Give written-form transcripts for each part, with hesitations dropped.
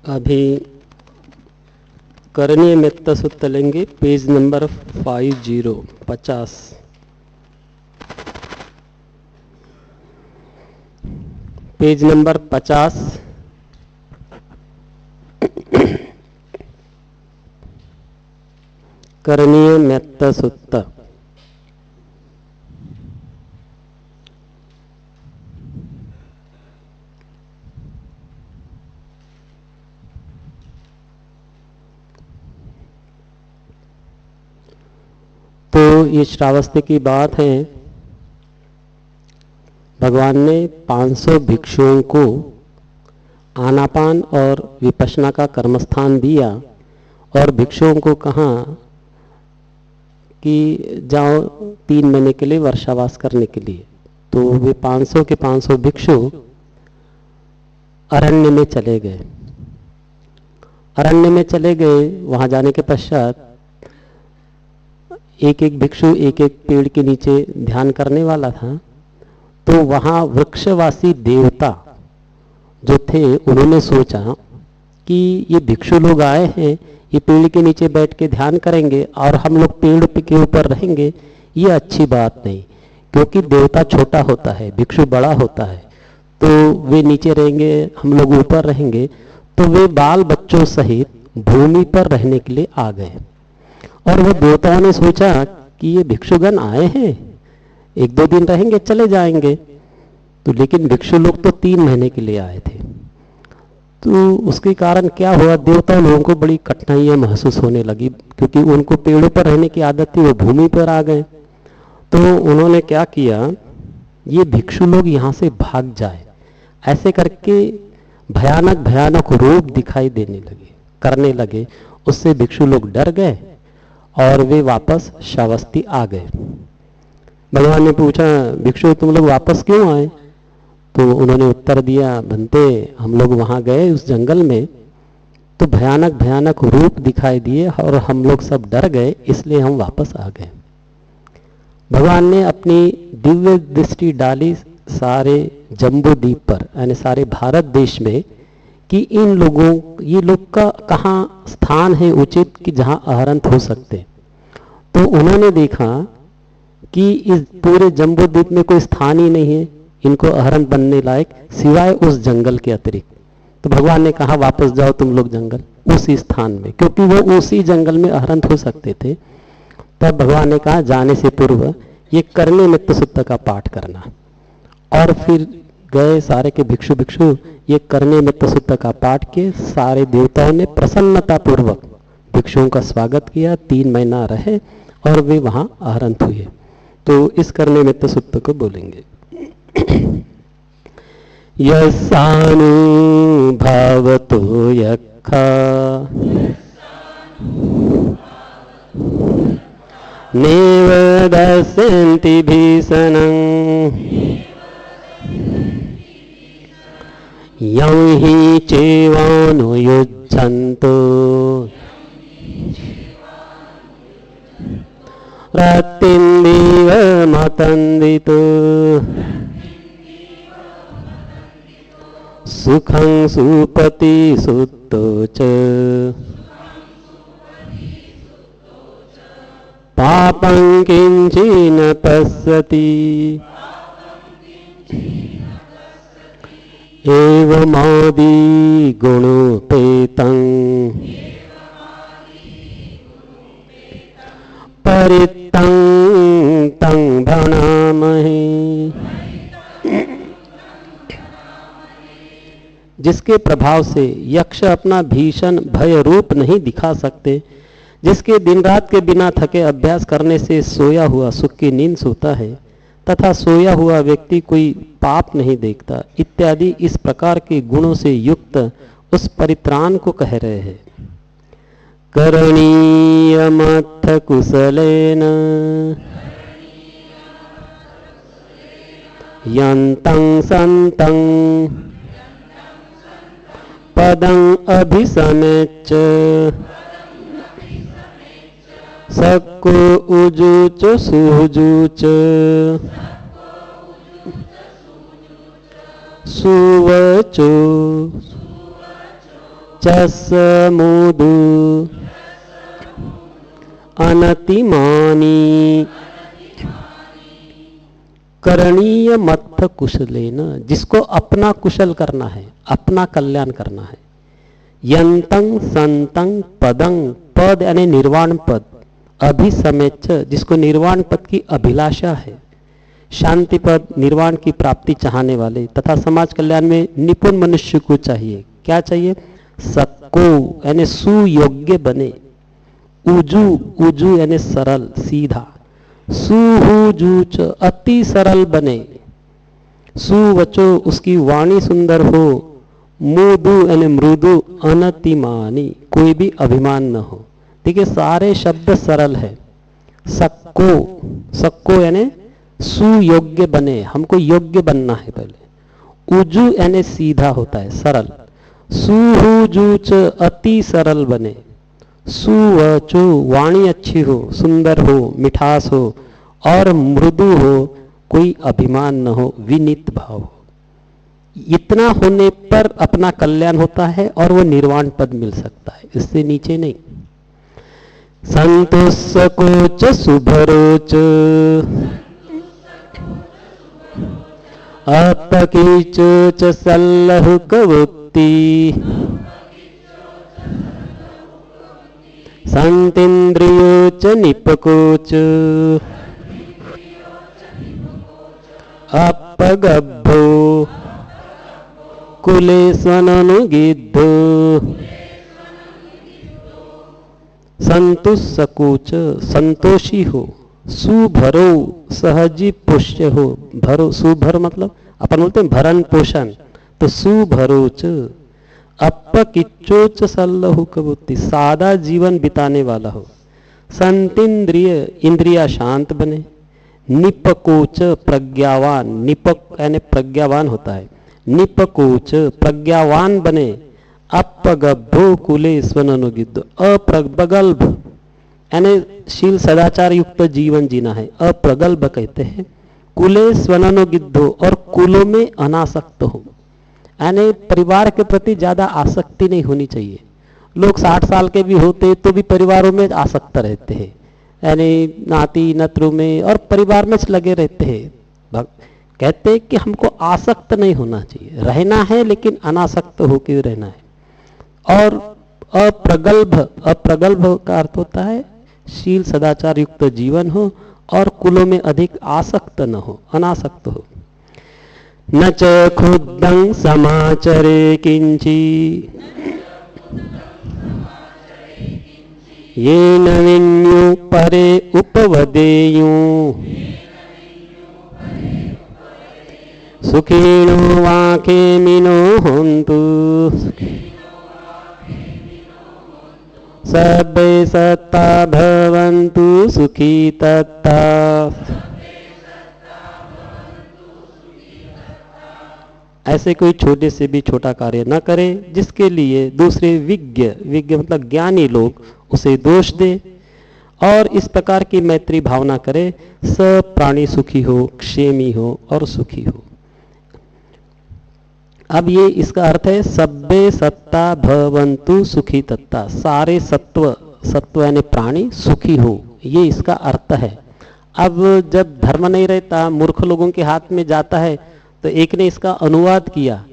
अभी करणीय मित्त सूत्र लेंगे, पेज नंबर 50। Page number 50। करणीय मित्त सूत्र। तो ये श्रावस्ती की बात है। भगवान ने 500 भिक्षुओं को आनापान और विपश्यना का कर्मस्थान दिया और भिक्षुओं को कहा कि जाओ 3 महीने के लिए वर्षावास करने के लिए। तो वे 500 के 500 भिक्षु अरण्य में चले गए। अरण्य में चले गए, वहां जाने के पश्चात एक एक भिक्षु एक एक पेड़ के नीचे ध्यान करने वाला था। तो वहां वृक्षवासी देवता जो थे उन्होंने सोचा कि ये भिक्षु लोग आए हैं, ये पेड़ के नीचे बैठ के ध्यान करेंगे और हम लोग पेड़ के ऊपर रहेंगे, ये अच्छी बात नहीं। क्योंकि देवता छोटा होता है, भिक्षु बड़ा होता है, तो वे नीचे रहेंगे, हम लोग ऊपर रहेंगे। तो वे बाल बच्चों सहित भूमि पर रहने के लिए आ गए। और वो देवताओं ने सोचा कि ये भिक्षुगण आए हैं, 1-2 दिन रहेंगे चले जाएंगे। तो लेकिन भिक्षु लोग तो 3 महीने के लिए आए थे। तो उसके कारण क्या हुआ, देवता लोगों को बड़ी कठिनाइयां महसूस होने लगी, क्योंकि उनको पेड़ों पर रहने की आदत थी, वो भूमि पर आ गए। तो उन्होंने क्या किया, ये भिक्षु लोग यहां से भाग जाए, ऐसे करके भयानक भयानक रूप दिखाई देने लगे, करने लगे। उससे भिक्षु लोग डर गए और वे वापस श्रावस्ती आ गए। भगवान ने पूछा, भिक्षु तुम लोग वापस क्यों आए? तो उन्होंने उत्तर दिया, बनते हम लोग वहां गए उस जंगल में, तो भयानक भयानक रूप दिखाई दिए और हम लोग सब डर गए, इसलिए हम वापस आ गए। भगवान ने अपनी दिव्य दृष्टि डाली सारे जम्बू द्वीप पर, यानी सारे भारत देश में, कि इन लोगों, ये लोग का कहाँ स्थान है उचित कि जहां आहरण हो सकते। तो उन्होंने देखा कि इस पूरे जम्बू द्वीप में कोई स्थान ही नहीं है इनको आहरण बनने लायक, सिवाय उस जंगल के अतिरिक्त। तो भगवान ने कहा वापस जाओ तुम लोग जंगल, उसी स्थान में, क्योंकि वो उसी जंगल में आहरण हो सकते थे। तब भगवान ने कहा जाने से पूर्व ये करणीय मित्त सूत्र का पाठ करना। और फिर गए सारे के भिक्षु ये करणीय मित्त सूत्र का पाठ किए। सारे देवताओं ने प्रसन्नता पूर्वक भिक्षुओं का स्वागत किया, 3 महीना रहे और वे वहां आहरण हुए। तो इस करणीय मित्त सूत्र को बोलेंगे। यस्सानुभावतो यक्खा नैव दस्यन्ति भीषणं यं हि चैवानुयुज्यन्तो रतिन्दिव मतन्दितो सुखं सुपति सुतो च पापं किंचिन पश्यति एवमादि गुणोपेतं परित्तं तं भणामहे। जिसके प्रभाव से यक्ष अपना भीषण भय रूप नहीं दिखा सकते, जिसके दिन रात के बिना थके अभ्यास करने से सोया हुआ सुख की नींद सोता है, तथा सोया हुआ व्यक्ति कोई पाप नहीं देखता, इत्यादि इस प्रकार के गुणों से युक्त उस परित्राण को कह रहे हैं। करणीयमथ कुशलेन यन्तं संतं पदं अभिसमेच्च सक्को उजुच सुजुच सुवचो चस्मुदु अनतिमानी करणीय मत्थ कुशलेन, जिसको अपना कुशल करना है, अपना कल्याण करना है। यंतं संतं पदं, पद यानी निर्वाण पद, अभिसमेच्छ, जिसको निर्वाण पद की अभिलाषा है, शांति पद, निर्वाण की प्राप्ति चाहने वाले तथा समाज कल्याण में निपुण मनुष्य को चाहिए। क्या चाहिए? सक्को यानी सुयोग्य बने, उजू, उजू यानी सरल सीधा, सुहुजूच अति सरल बने, सुवचो उसकी वाणी सुंदर हो, मुदु यानी मृदु, अनतिमानी कोई भी अभिमान न हो। देखिए सारे शब्द सरल है। सक्को, सक्को यानी सुयोग्य बने, हमको योग्य बनना है पहले। उजू यानी सीधा होता है, सरल। सुहुजूच अति सरल बने, सुवचो वाणी अच्छी हो, सुंदर हो, मिठास हो, और मृदु हो, कोई अभिमान न हो, विनीत भाव हो। इतना होने पर अपना कल्याण होता है और वो निर्वाण पद मिल सकता है, इससे नीचे नहीं। संतोषकोच सुभरोच अपकीचोच सल्लहुकवुक्ति संतीन्द्रियोच निपकोच अपगभ्भो कुलेस्वननुगिद्धो संतुष्सकोच संतोषी हो, सुभरो सहजी पुष्य हो, भरो सुभर मतलब अपन बोलते हैं भरण पोषण, तो सुभरोच। अपकिच्चोच सल्लहु कबुत्ति, सादा जीवन बिताने वाला हो। संतीन्द्रिय इंद्रिया शांत बने। निपकोच प्रज्ञावान, निपक यानी प्रज्ञावान होता है, निपकोच प्रज्ञावान बने। अपगभ्भो कुले स्वननुगिद्धो, अप्रगल्भ यानी शील सदाचार युक्त जीवन जीना है, अप्रगल्भ कहते हैं। कुले स्वननुगिद्धो, और कुलों में अनासक्त हो, यानी परिवार के प्रति ज्यादा आसक्ति नहीं होनी चाहिए। लोग 60 साल के भी होते तो भी परिवारों में आसक्त रहते हैं, यानी नाती नतरू में और परिवार में लगे रहते हैं। कहते हैं कि हमको आसक्त नहीं होना चाहिए, रहना है लेकिन अनासक्त होकर रहना है। और अप्रगल्भ, अप्रगल्भ का अर्थ होता है शील सदाचार युक्त जीवन हो और कुलों में अधिक आसक्त न हो, अनासक्त हो। न च खुद्दं समाचरे किंची ये न विन्यु परे उपवदेयु सुखिनो वाके मिनो हन्तु सर्वे सत्ता भवन्तु सुखी तत्ता। ऐसे कोई छोटे से भी छोटा कार्य न करे जिसके लिए दूसरे विज्ञ, विज्ञ मतलब ज्ञानी लोग उसे दोष दे, और इस प्रकार की मैत्री भावना करे। सब प्राणी सुखी हो, क्षेमी हो और सुखी हो। अब ये इसका अर्थ है सब्बे सत्ता भवन्तु सुखी तत्ता, सारे सत्व, सत्व यानी प्राणी सुखी हो, ये इसका अर्थ है। अब जब धर्म नहीं रहता, मूर्ख लोगों के हाथ में जाता है, तो एक ने इसका अनुवाद किया,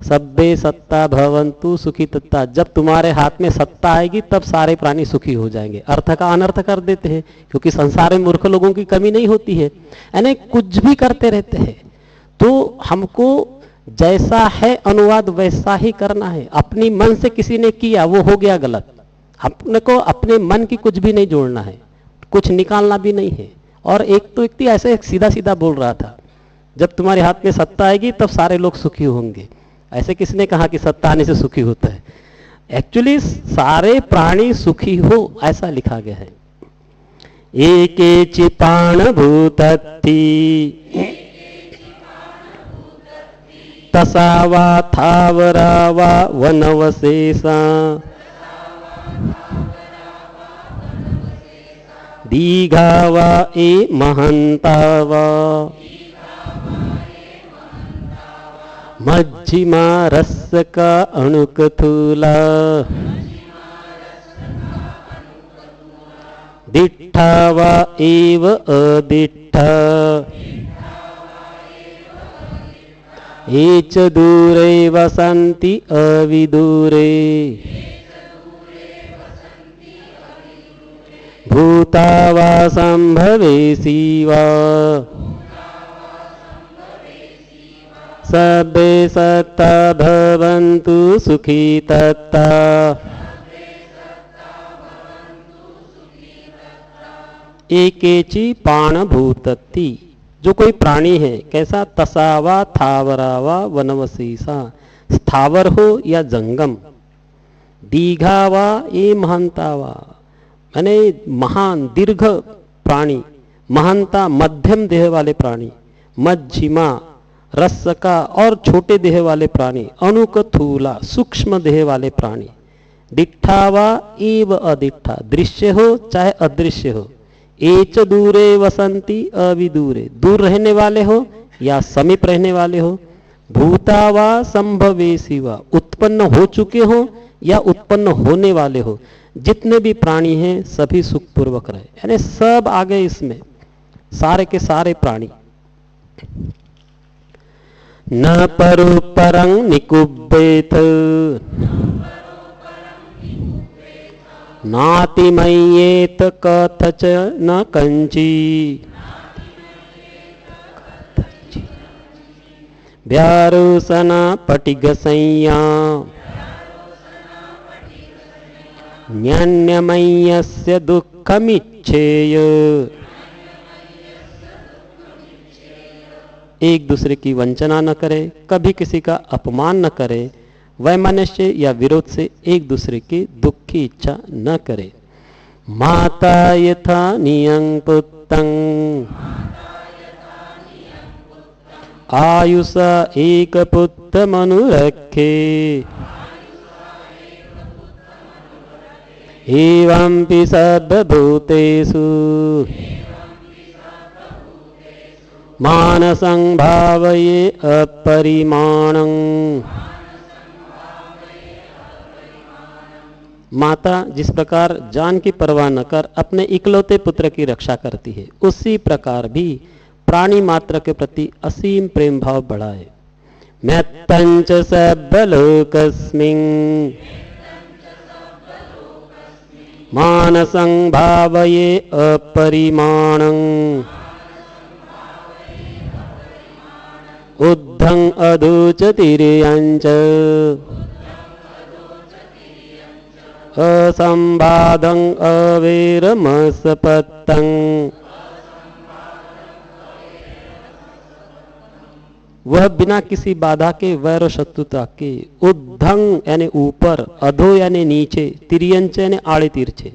सब्बे सत्ता भवन्तु सुखी तत्ता, जब तुम्हारे हाथ में सत्ता आएगी तब सारे प्राणी सुखी हो जाएंगे। अर्थ का अनर्थ कर देते हैं, क्योंकि संसार में मूर्ख लोगों की कमी नहीं होती है, यानी कुछ भी करते रहते हैं। तो हमको जैसा है अनुवाद वैसा ही करना है। अपनी मन से किसी ने किया वो हो गया गलत, अपने को अपने मन की कुछ भी नहीं जोड़ना है, कुछ निकालना भी नहीं है। और एक तो व्यक्ति ऐसे सीधा सीधा बोल रहा था, जब तुम्हारे हाथ में सत्ता आएगी तब सारे लोग सुखी होंगे। ऐसे किसने कहा कि सत्ता आने से सुखी होता है? एक्चुअली सारे प्राणी सुखी हो ऐसा लिखा गया है। एके चिपाण भूतत्ति तसा वा थावरा वा वनवशेषा दीघा वा ए महंता वा मज्जिमा रस का अणुकथूला दिट्ठा वा एव अदिट्ठा ये च दूरे वसन्ति अविदूरे भूता वा संभवेसी वा सर्वे सत्ता भवन्तु सुखी तत्ता एकेची पाणभूतत्ति। जो कोई प्राणी है कैसा, तसावा थावरावा वनवसीसा, स्थावर हो या जंगम, दीघावा ये महंतावा यानी महान दीर्घ प्राणी, महंता मध्यम देह वाले प्राणी, मज्जिमा रस का और छोटे देह वाले प्राणी, अणुकथूला सूक्ष्म देह वाले प्राणी, दिट्ठावा एव अदिट्ठा दृश्य हो चाहे अदृश्य हो, एच दूरे वसंती अविदूरे दूर रहने वाले हो या समीप रहने वाले हो, भूतावा संभवेसी वा उत्पन्न हो चुके हो या उत्पन्न होने वाले हो, जितने भी प्राणी हैं सभी सुखपूर्वक रहे, यानी सब आ गए इसमें, सारे के सारे प्राणी। न परो परं निकुब्बेत नातिमय्येत कथच न कंची व्यारोसना पटिगसंया न्यन्यमय्यस्य दुःखमिच्छेय। एक दूसरे की वंचना न करे, कभी किसी का अपमान न करे, वैमनस्य या विरोध से एक दूसरे के दुख की इच्छा न करे। माता यथा नियं पुत्तं आयुषा एक पुत्र मनुरखे एवंपि सर्वभूतेषु मानसं भावये अपरिमाणं। माता जिस प्रकार जान की परवाह न कर अपने इकलौते पुत्र की रक्षा करती है, उसी प्रकार भी प्राणी मात्र के प्रति असीम प्रेम भाव बढ़ाए। मैत्तंच सर्वलोकस्मिन् मानसं भावये अपरिमाणं उद्धं अधुचतिर्यञ्च असंबाधं अवेरमसपत्तं। वह बिना किसी बाधा के वैर शत्रुता के, उद्धंग यानी ऊपर, अधो यानी नीचे, तिर्यंच यानी आड़े तिरछे,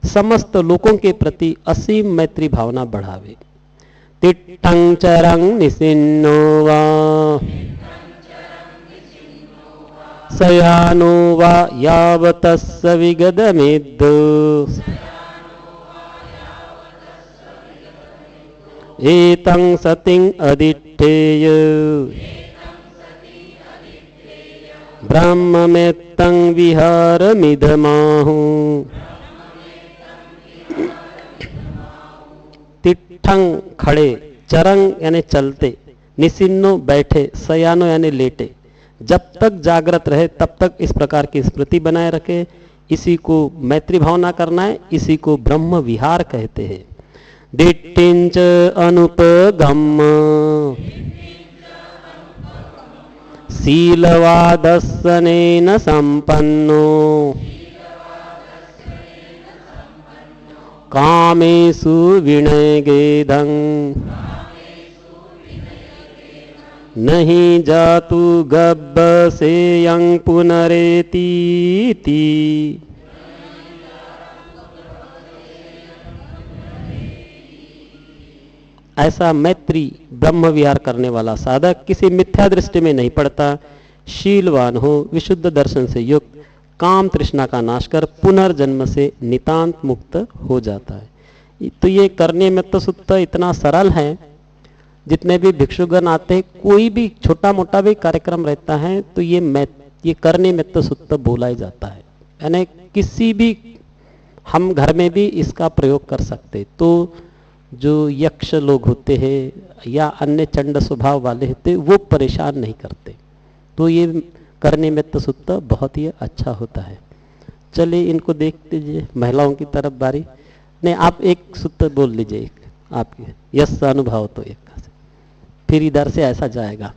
समस्त लोगों के प्रति असीम मैत्री भावना बढ़ावे। तिट्ठं चरं निसिन्नो वा सयानो वा यावतस्य विगदमेद्दो एतं सतिं अदिट्ठेय ब्रह्ममेत्तं विहारमिदमाहु। तिट्ठं खड़े, चरंग यानी चलते, निसिन्नो बैठे, सयानो यानी लेटे, जब तक जागृत रहे तब तक इस प्रकार की स्मृति बनाए रखे, इसी को मैत्री भावना करना है, इसी को ब्रह्म विहार कहते हैं। दिट्ठिंच अनुपगम्य शीलवादस्सनेन संपन्नो कामेषु विनयगेदं नहीं जातु गब्बसेयं पुनरेतीति। ऐसा मैत्री ब्रह्म विहार करने वाला साधक किसी मिथ्या दृष्टि में नहीं पड़ता, शीलवान हो, विशुद्ध दर्शन से युक्त, काम तृष्णा का नाश कर पुनर्जन्म से नितांत मुक्त हो जाता है। तो ये करने में तो सुत्ता इतना सरल है, जितने भी भिक्षुगण आते हैं, कोई भी छोटा मोटा भी कार्यक्रम रहता है तो ये करने में तो सुत्त बोला ही जाता है। यानी किसी भी हम घर में भी इसका प्रयोग कर सकते। तो जो यक्ष लोग होते हैं या अन्य चंड स्वभाव वाले होते वो परेशान नहीं करते। तो ये करने में तो सुत्त बहुत ही अच्छा होता है। चलिए इनको देख लीजिए, महिलाओं की तरफ बारी। नहीं, आप एक सूत्र बोल लीजिए, एक आपके यश अनुभव तो एक, फिर इधर से ऐसा जाएगा।